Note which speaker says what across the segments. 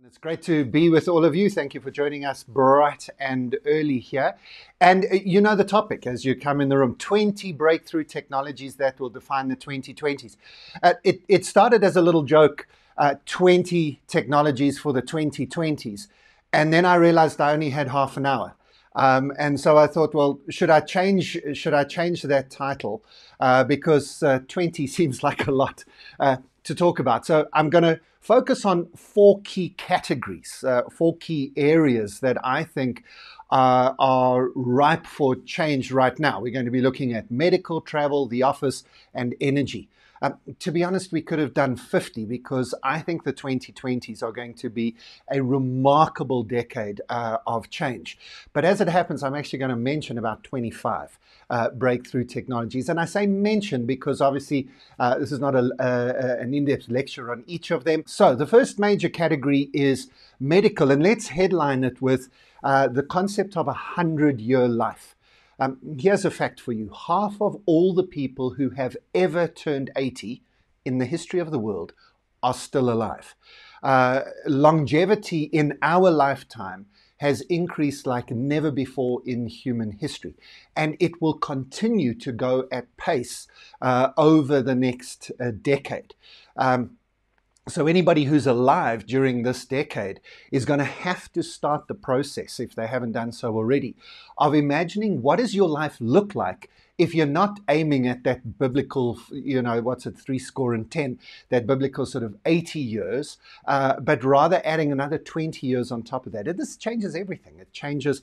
Speaker 1: It's great to be with all of you. Thank you for joining us bright and early here. And you know the topic as you come in the room, 20 breakthrough technologies that will define the 2020s. It started as a little joke, 20 technologies for the 2020s. And then I realized I only had half an hour. And so I thought, well, should I change that title? Because 20 seems like a lot to talk about. So I'm going to focus on four key categories, four key areas that I think are ripe for change right now. We're going to be looking at medical, travel, the office, and energy. To be honest, we could have done 50 because I think the 2020s are going to be a remarkable decade of change. But as it happens, I'm actually going to mention about 25 breakthrough technologies. And I say mention because obviously this is not an in-depth lecture on each of them. So the first major category is medical, and let's headline it with the concept of 100-year life. Here's a fact for you. Half of all the people who have ever turned 80 in the history of the world are still alive. Longevity in our lifetime has increased like never before in human history. And it will continue to go at pace over the next decade. So anybody who's alive during this decade is going to have to start the process, if they haven't done so already, of imagining what does your life look like if you're not aiming at that biblical, 10, that biblical sort of 80 years, but rather adding another 20 years on top of that. And this changes everything. It changes,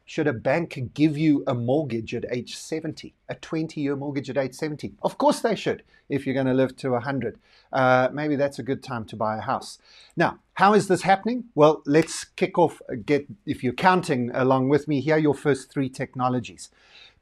Speaker 1: should a bank give you a mortgage at age 70, a 20-year mortgage at age 70? Of course they should, if you're going to live to 100. Maybe that's a good time to buy a house. Now, how is this happening? Well, let's kick off, if you're counting along with me, here are your first three technologies.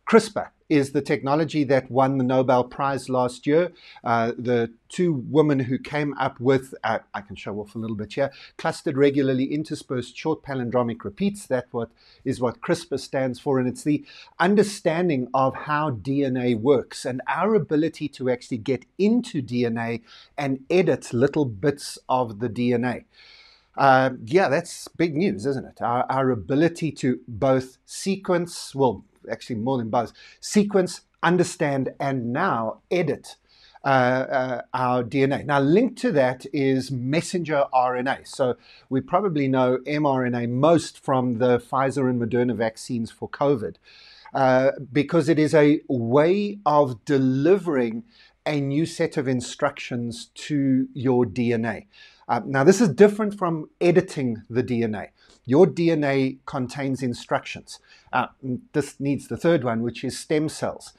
Speaker 1: CRISPR is the technology that won the Nobel Prize last year. The two women who came up with, I can show off a little bit here, clustered regularly interspersed short palindromic repeats. That's what CRISPR stands for. And it's the understanding of how DNA works and our ability to actually get into DNA and edit little bits of the DNA. That's big news, isn't it? Our ability to both sequence, actually more than both, sequence, understand, and now edit our DNA. Now, linked to that is messenger RNA. So we probably know mRNA most from the Pfizer and Moderna vaccines for COVID, because it is a way of delivering a new set of instructions to your DNA. Now, this is different from editing the DNA. Your DNA contains instructions. This needs the third one, which is stem cells.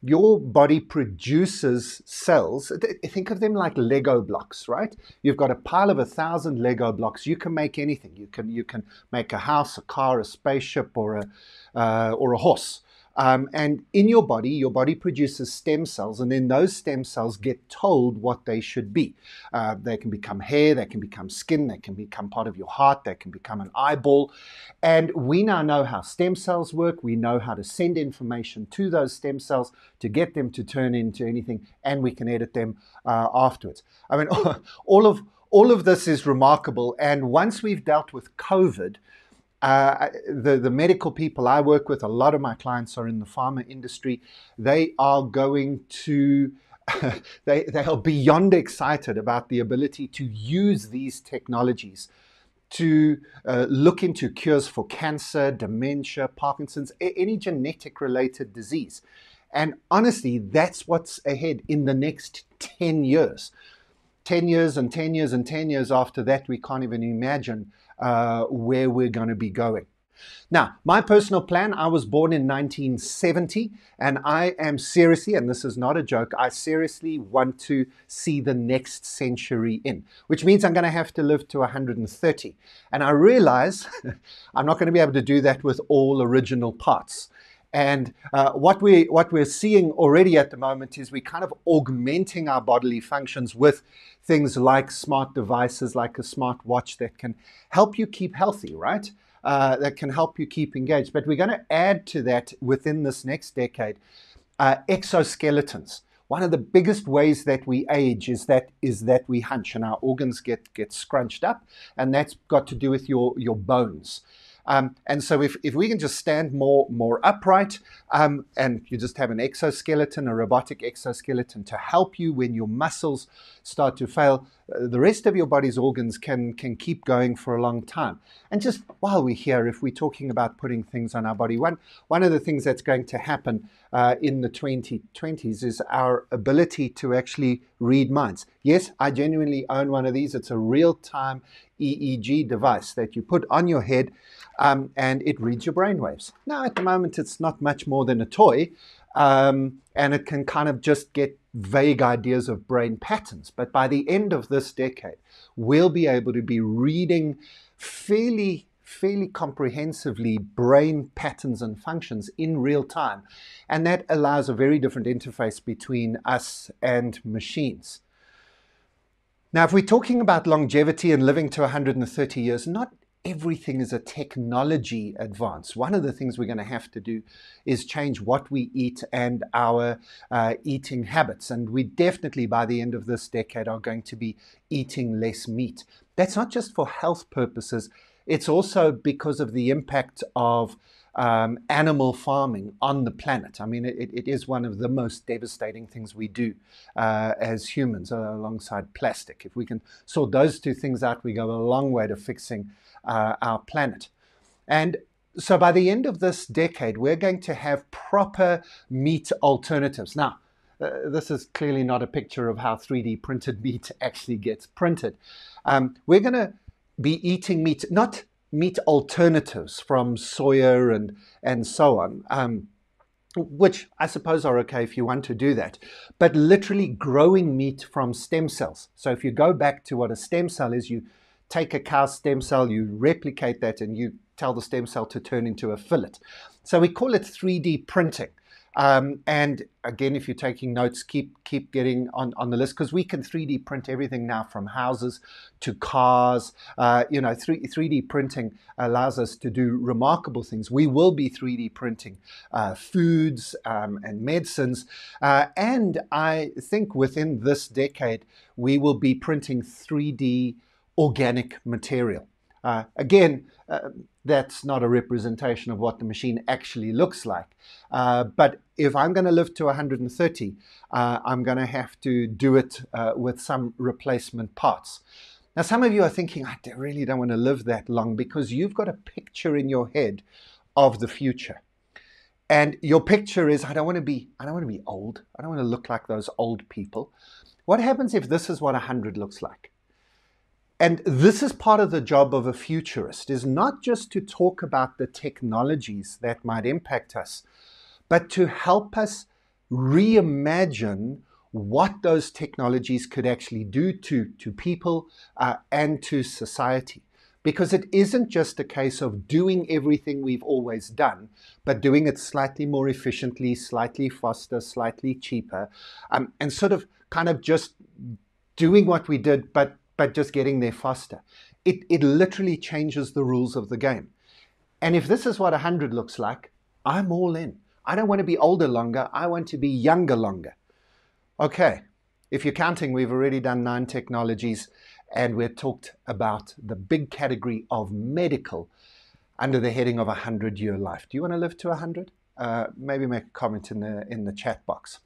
Speaker 1: Your body produces cells. Think of them like Lego blocks, right? You've got a pile of 1,000 Lego blocks. You can make anything. You can make a house, a car, a spaceship, or a horse. And in your body produces stem cells, and then those stem cells get told what they should be. They can become hair, they can become skin, they can become part of your heart, they can become an eyeball. And we now know how stem cells work. We know how to send information to those stem cells to get them to turn into anything, and we can edit them afterwards. I mean, all of this is remarkable. And once we've dealt with COVID, the medical people I work with, a lot of my clients are in the pharma industry. They are going to, they are beyond excited about the ability to use these technologies to look into cures for cancer, dementia, Parkinson's, any genetic related disease. And honestly, that's what's ahead in the next 10 years. 10 years and 10 years and 10 years after that, we can't even imagine where we're going to be going. Now, my personal plan, I was born in 1970, and I am seriously, and this is not a joke, I seriously want to see the next century in, which means I'm going to have to live to 130. And I realize I'm not going to be able to do that with all original parts. And what we're seeing already at the moment is we're kind of augmenting our bodily functions with things like smart devices, like a smart watch that can help you keep healthy, right? That can help you keep engaged. But we're going to add to that within this next decade exoskeletons. one of the biggest ways that we age is that we hunch and our organs get scrunched up, and that's got to do with your bones. And so if we can just stand more upright, and you just have an exoskeleton, a robotic exoskeleton to help you when your muscles start to fail, the rest of your body's organs can keep going for a long time. And just while we're here, if we're talking about putting things on our body, one of the things that's going to happen in the 2020s is our ability to actually read minds. Yes, I genuinely own one of these. It's a real-time EEG device that you put on your head, and it reads your brainwaves. Now, at the moment, it's not much more than a toy, and it can kind of just get vague ideas of brain patterns. But by the end of this decade, we'll be able to be reading fairly comprehensively brain patterns and functions in real time. And that allows a very different interface between us and machines. Now, if we're talking about longevity and living to 130 years, not everything is a technology advance. One of the things we're going to have to do is change what we eat and our eating habits. And we definitely, by the end of this decade, are going to be eating less meat. That's not just for health purposes. It's also because of the impact of animal farming on the planet. I mean, it is one of the most devastating things we do as humans, alongside plastic. If we can sort those two things out, we go a long way to fixing our planet. And so by the end of this decade, we're going to have proper meat alternatives. Now, this is clearly not a picture of how 3D printed meat actually gets printed. We're going to be eating meat, not meat alternatives from soya and so on, which I suppose are okay if you want to do that, but literally growing meat from stem cells. So if you go back to what a stem cell is, you take a cow stem cell, you replicate that, and you tell the stem cell to turn into a fillet. So we call it 3D printing. And again, if you're taking notes, keep getting on the list, because we can 3D print everything now, from houses to cars. 3D printing allows us to do remarkable things. We will be 3D printing foods and medicines. And I think within this decade, we will be printing 3D organic material. Again, that's not a representation of what the machine actually looks like. But if I'm going to live to 130, I'm going to have to do it with some replacement parts. Now, some of you are thinking, I really don't want to live that long, because you've got a picture in your head of the future. And your picture is, I don't want to be old. I don't want to look like those old people. What happens if this is what 100 looks like? And this is part of the job of a futurist, is not just to talk about the technologies that might impact us, but to help us reimagine what those technologies could actually do to people and to society. Because it isn't just a case of doing everything we've always done, but doing it slightly more efficiently, slightly faster, slightly cheaper, and sort of kind of just doing what we did, but just getting there faster. It literally changes the rules of the game. And if this is what 100 looks like, I'm all in. I don't want to be older longer. I want to be younger longer. Okay, if you're counting, we've already done 9 technologies, and we've talked about the big category of medical under the heading of 100-year life. Do you want to live to 100? Maybe make a comment in the chat box.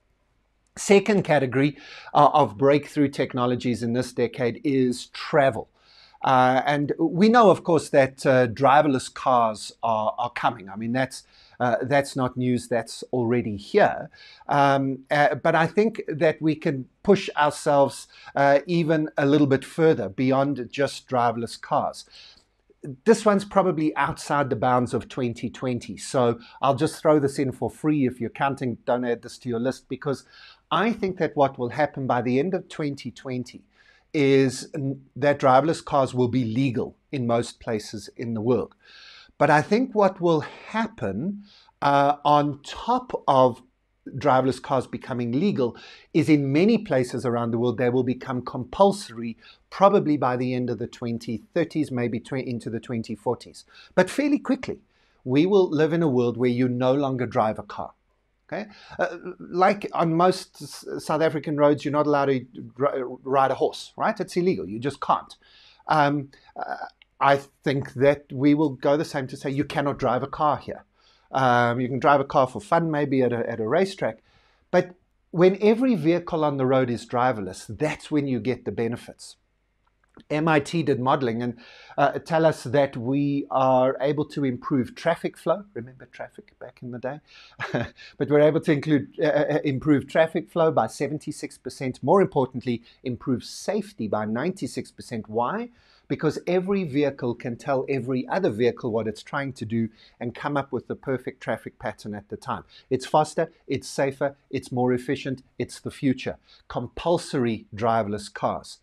Speaker 1: Second category of breakthrough technologies in this decade is travel. And we know, of course, that driverless cars are coming. I mean, that's not news, that's already here. But I think that we can push ourselves even a little bit further beyond just driverless cars. This one's probably outside the bounds of 2020. So I'll just throw this in for free. If you're counting, don't add this to your list, because I think that what will happen by the end of 2020 is that driverless cars will be legal in most places in the world. But I think what will happen on top of driverless cars becoming legal is, in many places around the world, they will become compulsory, probably by the end of the 2030s, maybe into the 2040s. But fairly quickly, we will live in a world where you no longer drive a car. Okay, like on most South African roads, you're not allowed to ride a horse, right? It's illegal. You just can't. Um, I think that we will go the same to say you cannot drive a car here. You can drive a car for fun, maybe at a racetrack, but when every vehicle on the road is driverless, that's when you get the benefits. MIT did modeling and tell us that we are able to improve traffic flow. Remember traffic back in the day? But we're able to improve traffic flow by 76%. More importantly, improve safety by 96%. Why? Because every vehicle can tell every other vehicle what it's trying to do and come up with the perfect traffic pattern at the time. It's faster, it's safer, it's more efficient, it's the future. Compulsory driverless cars.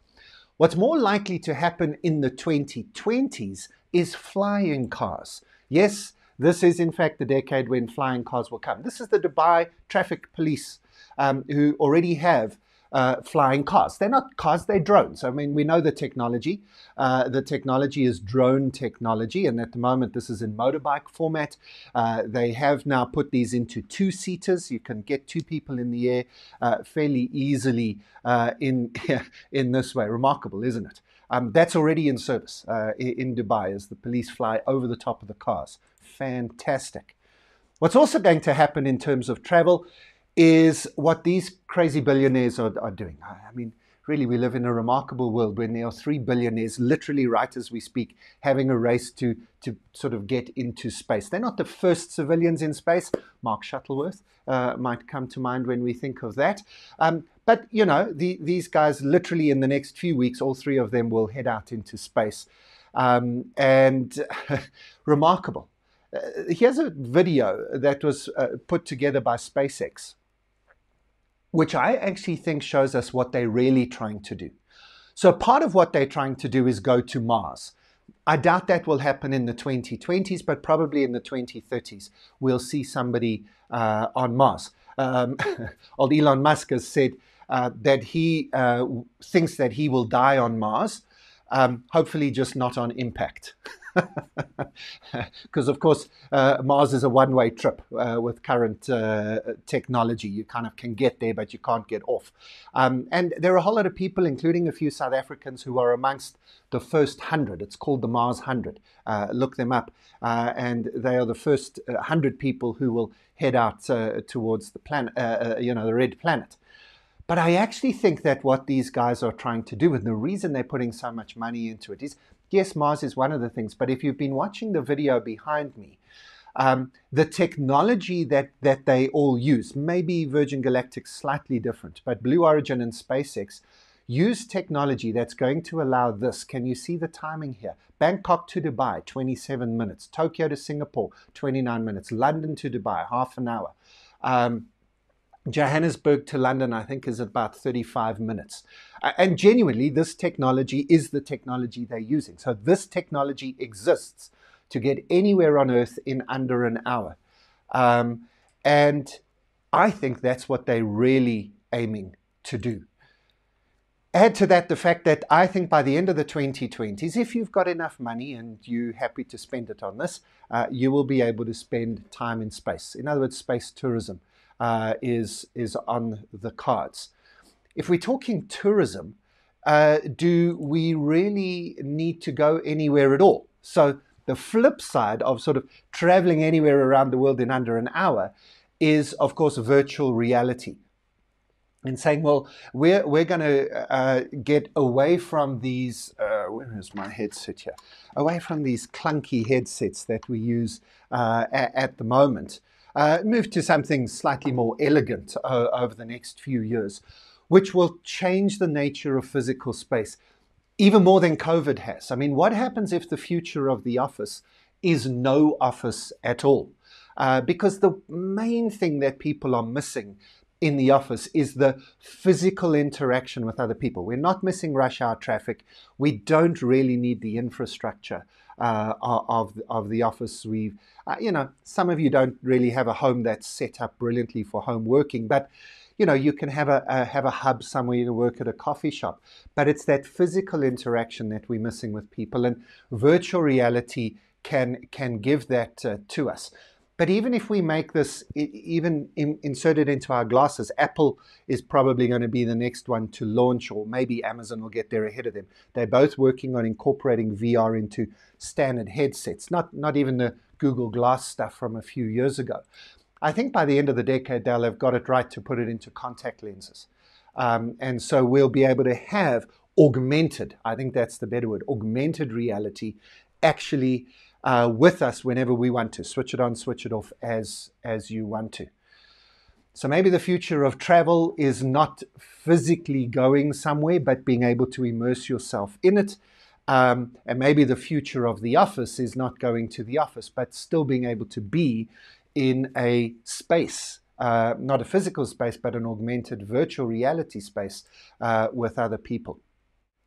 Speaker 1: What's more likely to happen in the 2020s is flying cars. Yes, this is in fact the decade when flying cars will come. This is the Dubai traffic police who already have flying cars. They're not cars, they're drones. I mean, we know the technology. The technology is drone technology, and at the moment this is in motorbike format. They have now put these into two-seaters. You can get two people in the air fairly easily in this way. Remarkable, isn't it? That's already in service in Dubai as the police fly over the top of the cars. Fantastic. What's also going to happen in terms of travel is what these crazy billionaires are doing. I mean, really, we live in a remarkable world when there are 3 billionaires, literally right as we speak, having a race to sort of get into space. They're not the first civilians in space. Mark Shuttleworth might come to mind when we think of that. But, you know, these guys literally in the next few weeks, all 3 of them will head out into space. And remarkable. Here's a video that was put together by SpaceX, which I actually think shows us what they're really trying to do. So part of what they're trying to do is go to Mars. I doubt that will happen in the 2020s, but probably in the 2030s, we'll see somebody on Mars. Old Elon Musk has said that he thinks that he will die on Mars, hopefully just not on impact. Because of course Mars is a one-way trip with current technology. You kind of can get there, but you can't get off. And there are a whole lot of people, including a few South Africans, who are amongst the first 100. It's called the Mars 100. Look them up. And they are the first 100 people who will head out towards the planet, the red planet. But I actually think that what these guys are trying to do, and the reason they're putting so much money into it is, yes, Mars is one of the things, but if you've been watching the video behind me, the technology that they all use, maybe Virgin Galactic's slightly different, but Blue Origin and SpaceX use technology that's going to allow this. Can you see the timing here? Bangkok to Dubai, 27 minutes. Tokyo to Singapore, 29 minutes. London to Dubai, half an hour. Johannesburg to London, I think, is about 35 minutes. And genuinely, this technology is the technology they're using. So this technology exists to get anywhere on Earth in under an hour. And I think that's what they're really aiming to do. Add to that the fact that I think by the end of the 2020s, if you've got enough money and you're happy to spend it on this, you will be able to spend time in space. In other words, space tourism is on the cards. If we're talking tourism, do we really need to go anywhere at all? So the flip side of sort of traveling anywhere around the world in under an hour is, of course, virtual reality. And saying, well, we're going to get away from these, where is my headset here? Away from these clunky headsets that we use at the moment. Move to something slightly more elegant over the next few years, which will change the nature of physical space, even more than COVID has. I mean, what happens if the future of the office is no office at all? Because the main thing that people are missing in the office is the physical interaction with other people. We're not missing rush hour traffic. We don't really need the infrastructure of the office. We've, some of you don't really have a home that's set up brilliantly for home working, but you can have a hub somewhere to work at a coffee shop. But it's that physical interaction that we're missing with people, and virtual reality can give that to us. But even if we make this, insert it into our glasses, Apple is probably going to be the next one to launch, or maybe Amazon will get there ahead of them. They're both working on incorporating VR into standard headsets, not even the Google Glass stuff from a few years ago. I think by the end of the decade, they'll have got it right to put it into contact lenses. And so we'll be able to have augmented, I think that's the better word, augmented reality actually with us whenever we want to. Switch it on, switch it off as you want to. So maybe the future of travel is not physically going somewhere, but being able to immerse yourself in it. And maybe the future of the office is not going to the office, but still being able to be in a space, not a physical space, but an augmented virtual reality space with other people.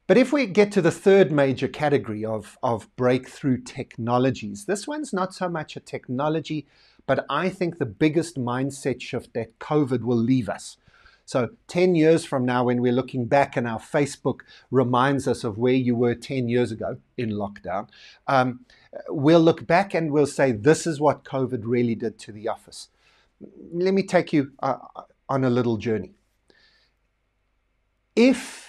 Speaker 1: But if we get to the third major category of breakthrough technologies, this one's not so much a technology, but I think the biggest mindset shift that COVID will leave us. So 10 years from now, when we're looking back and our Facebook reminds us of where you were 10 years ago in lockdown, we'll look back and we'll say, this is what COVID really did to the office. Let me take you on a little journey. If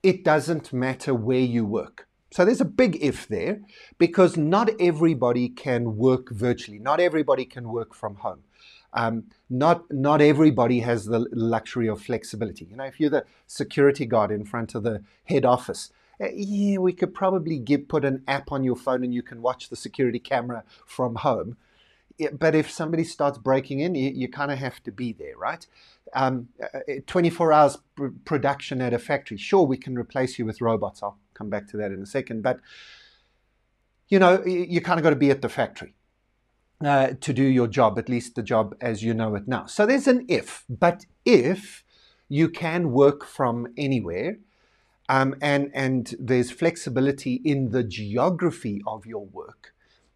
Speaker 1: it doesn't matter where you work. So there's a big if there, because not everybody can work virtually. Not everybody can work from home. Not everybody has the luxury of flexibility. You know, if you're the security guard in front of the head office, yeah, we could probably put an app on your phone and you can watch the security camera from home. But if somebody starts breaking in, you kind of have to be there, right? 24 hours production at a factory. Sure, we can replace you with robots. I'll come back to that in a second. But, you know, you kind of got to be at the factory to do your job, at least the job as you know it now. So there's an if. But if you can work from anywhere, and there's flexibility in the geography of your work,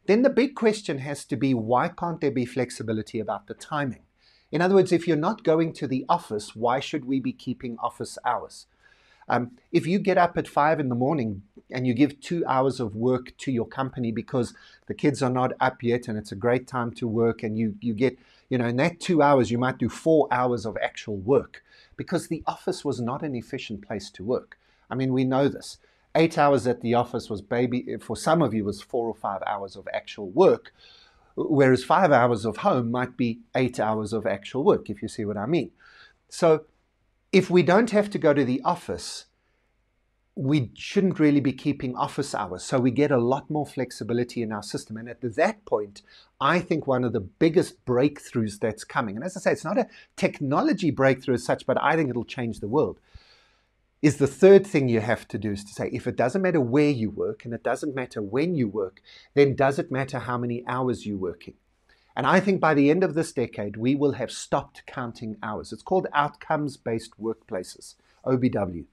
Speaker 1: then the big question has to be, why can't there be flexibility about the timing? In other words, if you're not going to the office, why should we be keeping office hours? If you get up at 5 in the morning and you give 2 hours of work to your company because the kids are not up yet and it's a great time to work, and you get, you know, in that 2 hours, you might do 4 hours of actual work because the office was not an efficient place to work. I mean, we know this. 8 hours at the office was for some of you was 4 or 5 hours of actual work, whereas 5 hours of home might be 8 hours of actual work, if you see what I mean. So if we don't have to go to the office, we shouldn't really be keeping office hours. So we get a lot more flexibility in our system. And at that point, I think one of the biggest breakthroughs that's coming, and as I say, it's not a technology breakthrough as such, but I think it'll change the world, is the third thing you have to do is to say, if it doesn't matter where you work and it doesn't matter when you work, then does it matter how many hours you're working? And I think by the end of this decade, we will have stopped counting hours. It's called outcomes-based workplaces, OBW.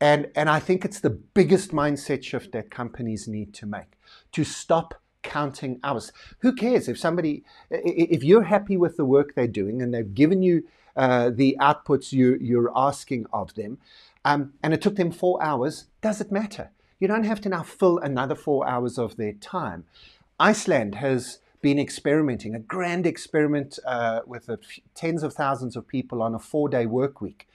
Speaker 1: And I think it's the biggest mindset shift that companies need to make, to stop counting hours. Who cares if you're happy with the work they're doing and they've given you the outputs you're asking of them, and it took them 4 hours, does it matter? You don't have to now fill another 4 hours of their time. Iceland has been experimenting, a grand experiment with tens of thousands of people on a 4-day work week.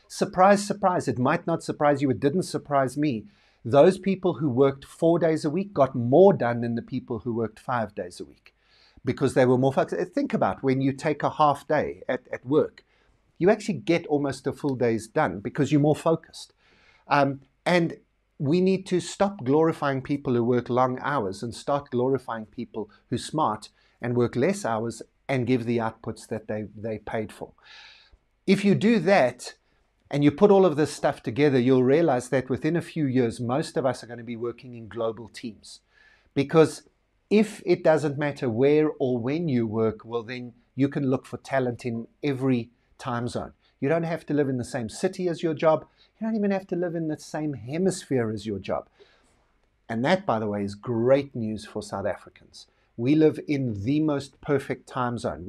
Speaker 1: Surprise, surprise, it might not surprise you, it didn't surprise me. Those people who worked 4 days a week got more done than the people who worked 5 days a week because they were more focused. Think about when you take a half day at work, you actually get almost a full day's done because you're more focused. And we need to stop glorifying people who work long hours and start glorifying people who are smart and work less hours and give the outputs that they paid for. If you do that and you put all of this stuff together, you'll realize that within a few years, most of us are going to be working in global teams. Because if it doesn't matter where or when you work, well, then you can look for talent in every time zone. You don't have to live in the same city as your job. You don't even have to live in the same hemisphere as your job. And that, by the way, is great news for South Africans. we live in the most perfect time zone.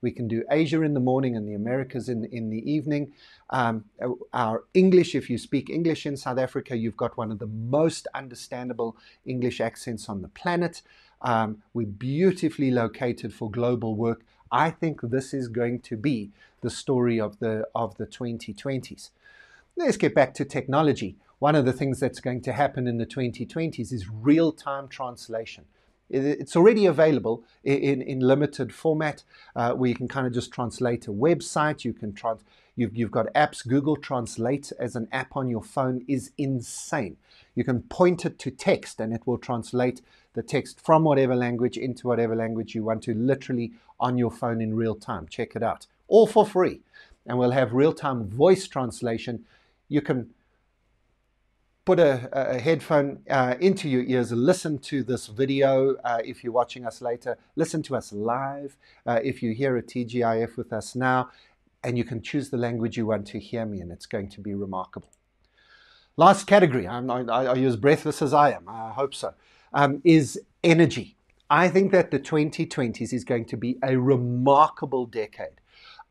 Speaker 1: We can do Asia in the morning and the Americas in the evening. Our English, if you speak English in South Africa, you've got one of the most understandable English accents on the planet. We're beautifully located for global work. I think this is going to be the story of the 2020s. Let's get back to technology. One of the things that's going to happen in the 2020s is real-time translation. It's already available in limited format, where you can kind of just translate a website. You've got apps. Google Translate as an app on your phone is insane. You can point it to text and it will translate the text from whatever language into whatever language you want to, literally on your phone in real time. Check it out. All for free. And we'll have real-time voice translation. You can put a headphone into your ears, listen to this video if you're watching us later, listen to us live if you hear a TGIF with us now, and you can choose the language you want to hear me, and it's going to be remarkable. Last category, are you as breathless as I am? I hope so, is energy. I think that the 2020s is going to be a remarkable decade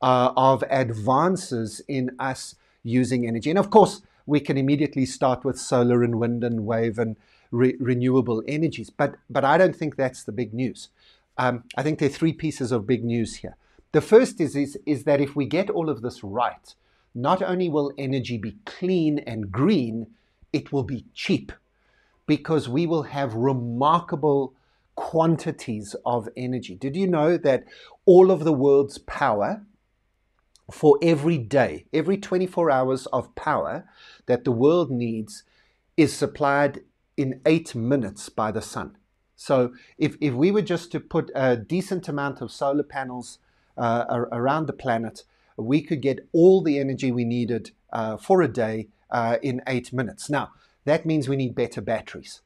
Speaker 1: of advances in us using energy. And of course, we can immediately start with solar and wind and wave and renewable energies. But I don't think that's the big news. I think there are three pieces of big news here. The first is that if we get all of this right, not only will energy be clean and green, it will be cheap, because we will have remarkable quantities of energy. Did you know that all of the world's power for every day, every 24 hours of power that the world needs is supplied in 8 minutes by the sun? So if we were just to put a decent amount of solar panels around the planet, we could get all the energy we needed for a day in 8 minutes. Now, that means we need better batteries.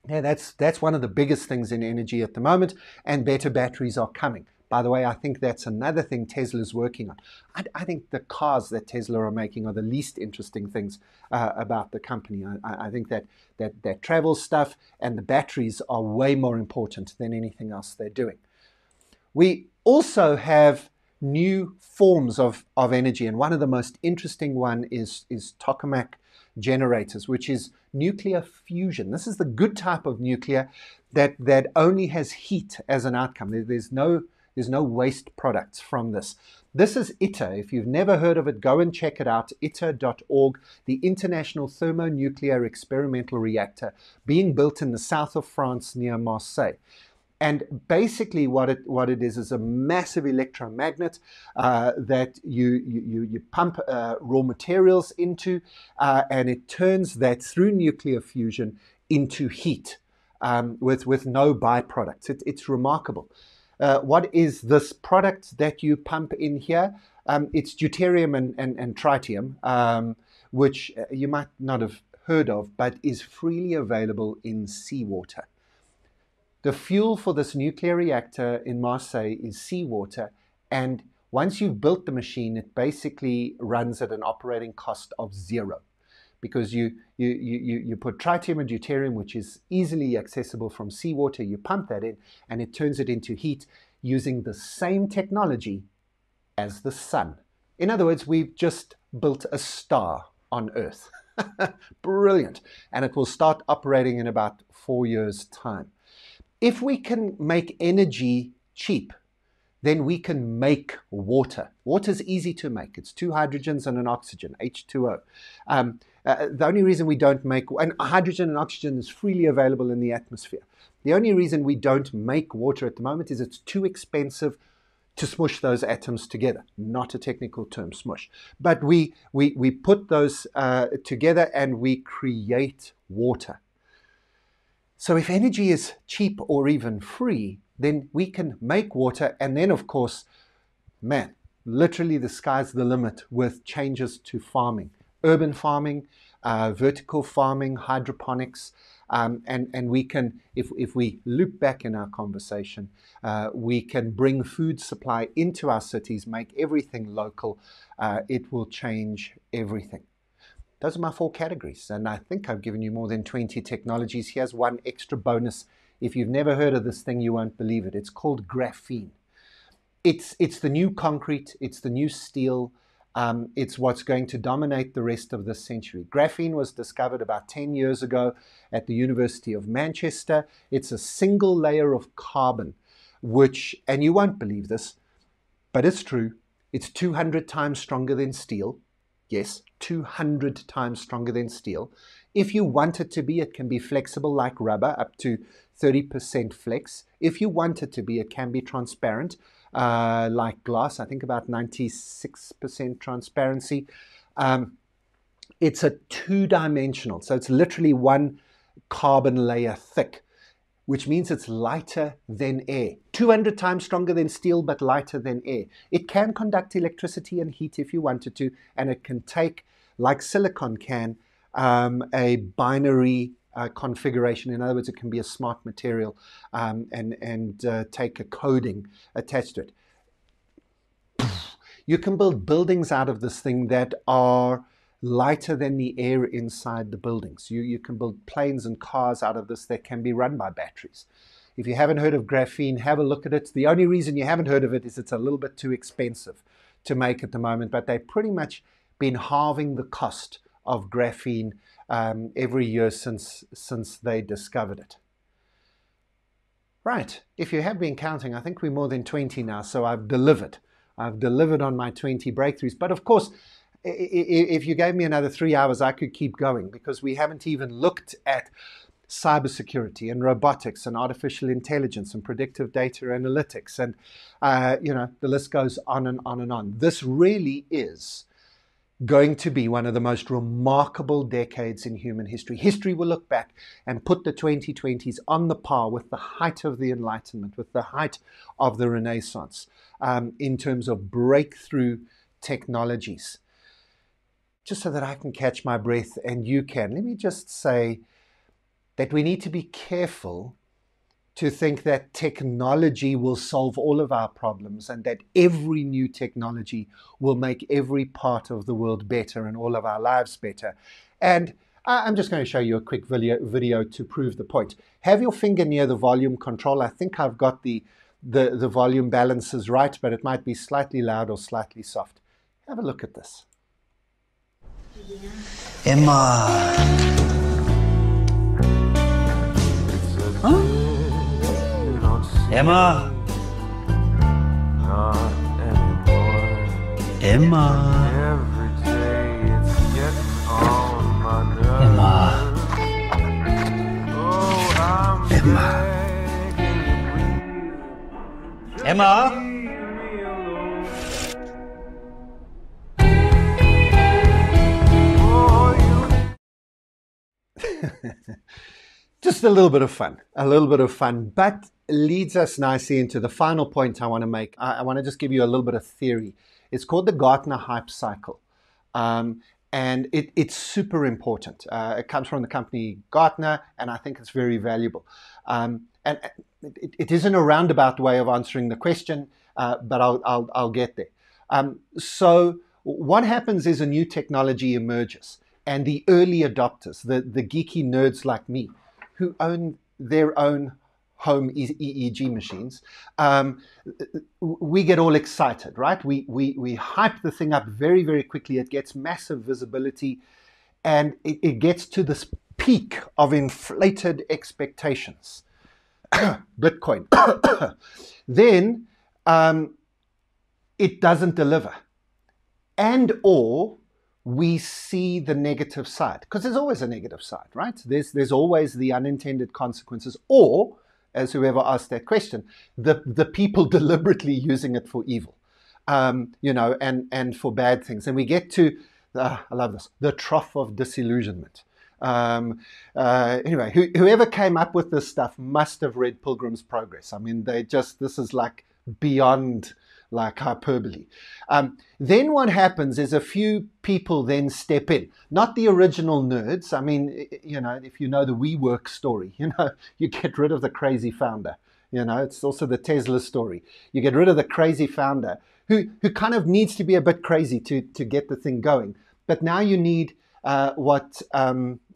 Speaker 1: Yeah, that's one of the biggest things in energy at the moment, and better batteries are coming. By the way, I think that's another thing Tesla's working on. I think the cars that Tesla are making are the least interesting things about the company. I think that travel stuff and the batteries are way more important than anything else they're doing. We also have new forms of energy, and one of the most interesting one is tokamak generators, which is nuclear fusion. This is the good type of nuclear that only has heat as an outcome. There's no waste products from this. This is ITER. If you've never heard of it, go and check it out, iter.org, the International Thermonuclear Experimental Reactor being built in the south of France near Marseille. And basically what it is a massive electromagnet that you pump raw materials into, and it turns that through nuclear fusion into heat with no byproducts. It's remarkable. What is this product that you pump in here? It's deuterium and tritium, which you might not have heard of, but is freely available in seawater. The fuel for this nuclear reactor in Marseille is seawater, and once you've built the machine, it basically runs at an operating cost of zero, because you put tritium and deuterium, which is easily accessible from seawater, you pump that in, and it turns it into heat using the same technology as the sun. In other words, we've just built a star on Earth. Brilliant. And it will start operating in about 4 years' time. If we can make energy cheap, then we can make water. Water is easy to make. It's 2 hydrogens and an oxygen, H2O. The only reason we don't make, and hydrogen and oxygen is freely available in the atmosphere. The only reason we don't make water at the moment is it's too expensive to smush those atoms together. Not a technical term, smush. But we put those together and we create water. So if energy is cheap or even free, then we can make water, and then of course, man, literally the sky's the limit with changes to farming, urban farming, vertical farming, hydroponics, and we can, if we loop back in our conversation, we can bring food supply into our cities, make everything local. It will change everything. Those are my 4 categories, and I think I've given you more than 20 technologies. Here's one extra bonus If you've never heard of this thing, you won't believe it. It's called graphene. It's the new concrete. It's the new steel. It's what's going to dominate the rest of this century. Graphene was discovered about 10 years ago at the University of Manchester. It's a single layer of carbon, which, and you won't believe this, but it's true, it's 200 times stronger than steel. Yes, 200 times stronger than steel. If you want it to be, it can be flexible like rubber, up to 30% flex. If you want it to be, it can be transparent like glass. I think about 96% transparency. It's a two-dimensional, so it's literally one carbon layer thick, which means it's lighter than air. 200 times stronger than steel, but lighter than air. It can conduct electricity and heat if you wanted to, and it can take, like silicon can, a binary configuration. In other words, it can be a smart material and take a coding attached to it. You can build buildings out of this thing that are lighter than the air inside the buildings. You can build planes and cars out of this that can be run by batteries. If you haven't heard of graphene, have a look at it. The only reason you haven't heard of it is it's a little bit too expensive to make at the moment, but they've pretty much been halving the cost of graphene every year since they discovered it. Right, if you have been counting, I think we're more than 20 now, so I've delivered. I've delivered on my 20 breakthroughs. But of course, if you gave me another 3 hours, I could keep going, because we haven't even looked at cybersecurity and robotics and artificial intelligence and predictive data analytics. And, the list goes on and on and on. This really is going to be one of the most remarkable decades in human history. History will look back and put the 2020s on the par with the height of the Enlightenment, with the height of the Renaissance, in terms of breakthrough technologies. Just so that I can catch my breath and you can, let me just say that we need to be careful to think that technology will solve all of our problems and that every new technology will make every part of the world better and all of our lives better. And I'm just going to show you a quick video to prove the point. Have your finger near the volume control. I think I've got the volume balances right, but it might be slightly loud or slightly soft. Have a look at this.
Speaker 2: Emma. Huh? Emma. Emma.
Speaker 3: Every day it's getting on my nerves.
Speaker 2: Emma.
Speaker 3: Oh, I'm
Speaker 2: Emma. Emma.
Speaker 1: Just a little bit of fun, but leads us nicely into the final point I want to make. I want to just give you a little bit of theory. It's called the Gartner hype cycle, and it's super important. It comes from the company Gartner, and I think it's very valuable. And it isn't a roundabout way of answering the question, but I'll get there. So what happens is a new technology emerges, and the early adopters, the geeky nerds like me, who own their own home EEG machines, we get all excited, right? We hype the thing up very, very quickly. It gets massive visibility, and it gets to this peak of inflated expectations. Bitcoin. Then it doesn't deliver. And or we see the negative side, because there's always a negative side, right? There's always the unintended consequences, or, as whoever asked that question, the people deliberately using it for evil, and for bad things. And we get to, I love this, the trough of disillusionment. Anyway, whoever came up with this stuff must have read Pilgrim's Progress. I mean, this is like beyond like hyperbole. Then what happens is a few people then step in, not the original nerds. I mean, if you know the WeWork story, you get rid of the crazy founder. It's also the Tesla story. You get rid of the crazy founder who kind of needs to be a bit crazy to get the thing going. But now you need what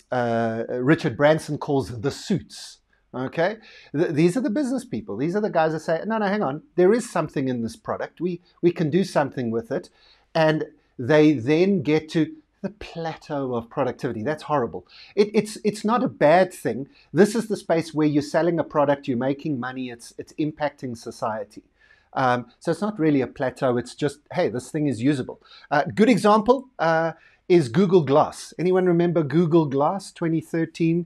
Speaker 1: Richard Branson calls the suits. Okay, these are the business people. These are the guys that say, no, hang on, there is something in this product. We can do something with it. And they then get to the plateau of productivity. That's horrible. It's not a bad thing. This is the space where you're selling a product, you're making money, it's impacting society. So it's not really a plateau. It's just, hey, this thing is usable. Good example is Google Glass. Anyone remember Google Glass 2013?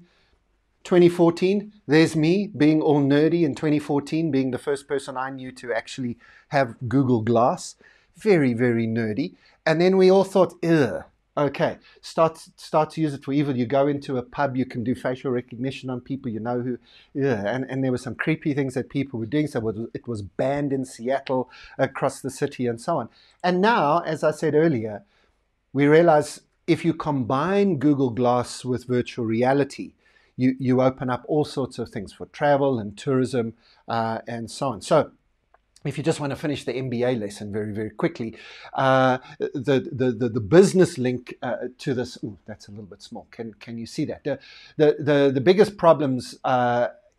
Speaker 1: 2014, there's me being all nerdy in 2014, being the first person I knew to actually have Google Glass. Very, very nerdy. And then we all thought, ugh, okay, start to use it for evil. You go into a pub, you can do facial recognition on people, you know who, and there were some creepy things that people were doing. So it was banned in Seattle, across the city, and so on. And now, as I said earlier, we realize if you combine Google Glass with virtual reality, you open up all sorts of things for travel and tourism and so on. So if you just want to finish the MBA lesson very, very quickly, the business link to this, ooh, that's a little bit small. Can you see that? The biggest problems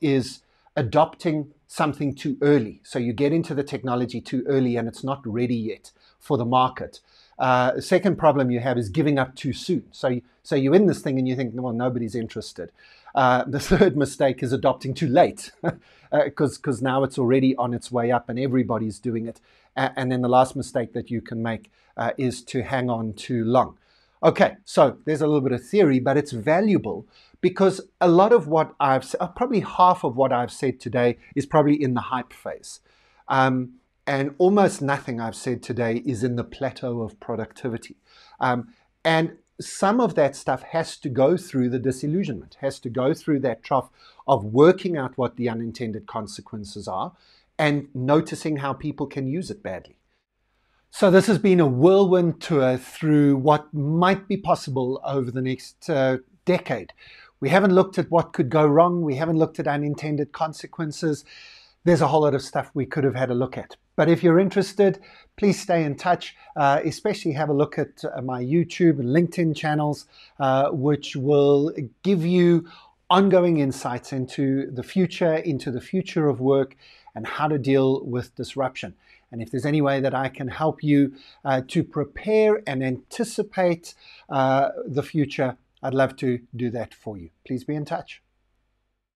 Speaker 1: is adopting something too early. So you get into the technology too early and it's not ready yet for the market. The second problem you have is giving up too soon. So you're in this thing and you think, well, nobody's interested. The third mistake is adopting too late, because now it's already on its way up and everybody's doing it. And then the last mistake that you can make is to hang on too long. Okay, so there's a little bit of theory, but it's valuable because a lot of what I've said, probably half of what I've said today is probably in the hype phase. And almost nothing I've said today is in the plateau of productivity. And some of that stuff has to go through the disillusionment, has to go through that trough of working out what the unintended consequences are and noticing how people can use it badly. So this has been a whirlwind tour through what might be possible over the next decade. We haven't looked at what could go wrong. We haven't looked at unintended consequences. There's a whole lot of stuff we could have had a look at. But if you're interested, please stay in touch, especially have a look at my YouTube and LinkedIn channels, which will give you ongoing insights into the future of work and how to deal with disruption. And if there's any way that I can help you to prepare and anticipate the future, I'd love to do that for you. Please be in touch.